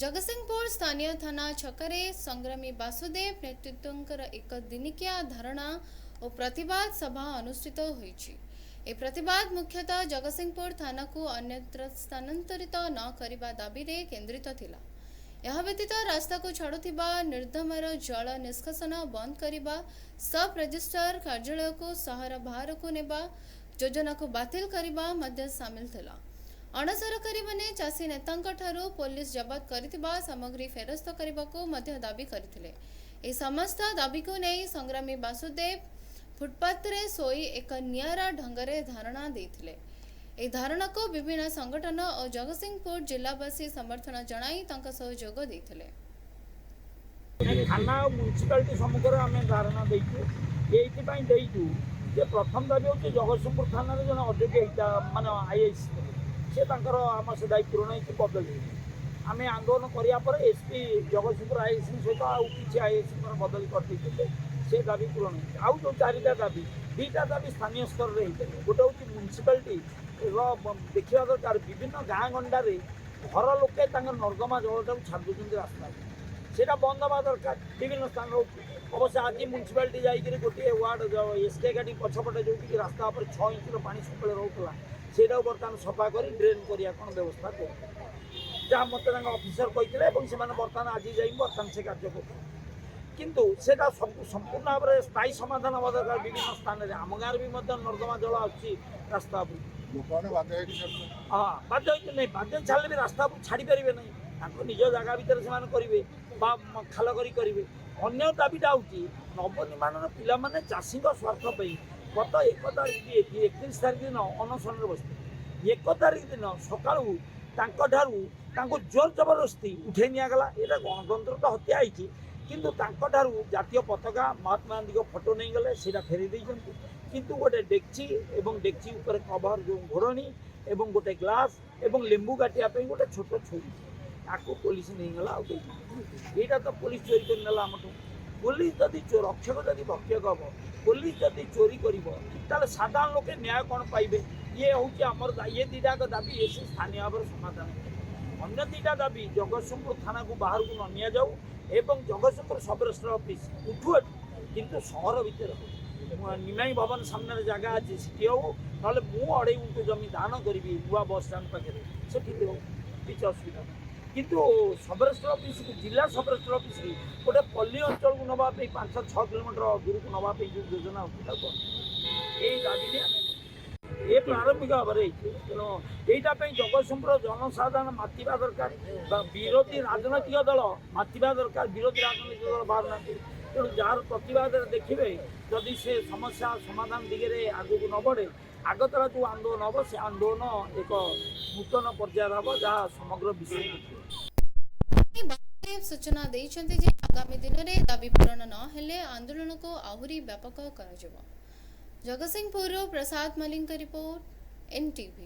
जगतसिंहपुर स्थानीय थाना छकरे संग्रामी वासुदेव नेतृत्व एक दिनिकिया धारणा और प्रतिवाद सभा अनुष्ठित होईछि। ए प्रतिवाद मुख्यतः जगतसिंहपुर थाना को अन्यत्र स्थानांतरित न करने दाबी रे केंद्रित थिला। यह व्यतीत रास्ता को छाड़ुथिबा निर्धमर जल निष्कासन बंद करने, सब रजिस्ट्रार कार्यालय को सहारा बाहर को नेबा, योजना को बातिल करने मध्य शामिल थिला। अणसरकारी माने चाषी नेतांक ठारू पुलिस जबत करिथिबा सामग्री फेरस्त करबाको मध्य दाबी करथिले। ए समस्त दाबी को नै संग्रामी वासुदेव फुटपाथ रे सोई एक नियारा ढंगरे धारणा देथिले। ए धारणा को विभिन्न संगठन और जगतसिंहपुर जिलावासी समर्थन जणाई तांका सहयोग देथिले। थाना म्युनिसिपालिटी सम्मुखर आम धारणा देइछु एइथि पई देइछु जे प्रथम दाबी होछि जगतसिंहपुर थाना रे जन अध्यक्ष माने आईएएस से आम से दायित्व पूरण हो बदली आम आंदोलन करापर एसपी जगतसिंहपुर आईएएस सहित आउ कि आईएएस बदली करते से दाबी पूरण हो जो चारिटा दाबी दुईटा दाबी स्थानीय स्तर में होते गोटे हूँ म्युनिसिपालिटी देखा दरकार विभिन्न गाँ गंडार घर लोके नर्दमा जलटा छाड़ दूसरी रास्ता से बंद हवा दरकार विभिन्न स्थान अवश्य आज म्युनिसिपालिटी जाइए गोटे वार्ड एसके गाड़ी पछपटे जो रास्ता 6 इंच पानी सब रोकला से बर्तमान सफा कर ड्रेन करिया कौन व्यवस्था कर जहाँ मत ऑफिसर कहते बर्तमान आज जा बर्तमान से कार्य किंतु सेटा संपूर्ण भाव में स्थायी समाधान हवा दरकार विभिन्न स्थान में आम गाँव भी नर्दमा जल आसी रास्ता हाँ बाध्य नहीं बाध्य छाड़े भी रास्ता छाड़ी पारे ना निज जगह भितर से करेंगे खाल करेंगे अन्य दाबीटा हूँ नवनिर्माण पिला चाषी स्वार्थ गत 1 तारीख 31 तारीख दिन अनशन बसते 1 तारीख दिन सका जोर जबरदस्ती उठे निगला यहाँ गणतंत्र तो हत्या होती किंतु जातीय पताका महात्मा गांधी को फोटो नहीं गले सीटा फेरी देते किंतु गोटे डेक्ची एवं डेक्ची ऊपर कवर जो घोरणी एवं गोटे ग्लास एवं लेंबू काटापी गोटे छोट छुरी आपको पुलिस नहीं गला यहाँ तो पुलिस चोरी कर नेला आमठू पुलिस जदि रक्षक जदि भक्षक हम पुलिस जदि चोरी कर साधारण लोके न्याय कौन पाइबे ये हूँ आमर ये दुटाक दाबी ये स्थानीय भाव समाधान अन्य दुटा दाबी जगतसिंहपुर थाना को बाहर को न नि जाऊ एवं जगतसिंहपुर सब रजिस्ट्रार ऑफिस उठू किंतु सहर भितर निमाई भवन सामने जगह अच्छे सीटी हो ना मु 2.5 गुंठ जमी दान करी नुआ बस स्टाण पाखे से किसी असुविधा किंतु सब रजिस्ट्रार ऑफिस जिला सब रजिस्ट्रार ऑफिस गोटे पल्ली अंचल को नापी 5-6 किलोमीटर दूर को नापी जो योजना होती दाबी ये प्रारंभिक भाव में तेणु यहीटापी जगतसिंहपुर जनसाधारण मातिबा दरकार विरोधी राजनैतिक दल मातिबा दरकार विरोधी राजनैतिक दल बाहर ना तेणु जार प्रतिवाद देखिए जदि से समस्या समाधान दिगरे आगू न बढ़े आगतरा जो आंदोलन हम से आंदोलन एक नूतन पर्यायर हम जहाँ समग्र विषय सूचना देइछन्ते जे आगामी दिन में दाबी पूरण न हेले आंदोलन को आहुरी व्यापक कर जगतसिंहपुर प्रसाद मलिक रिपोर्ट NTV।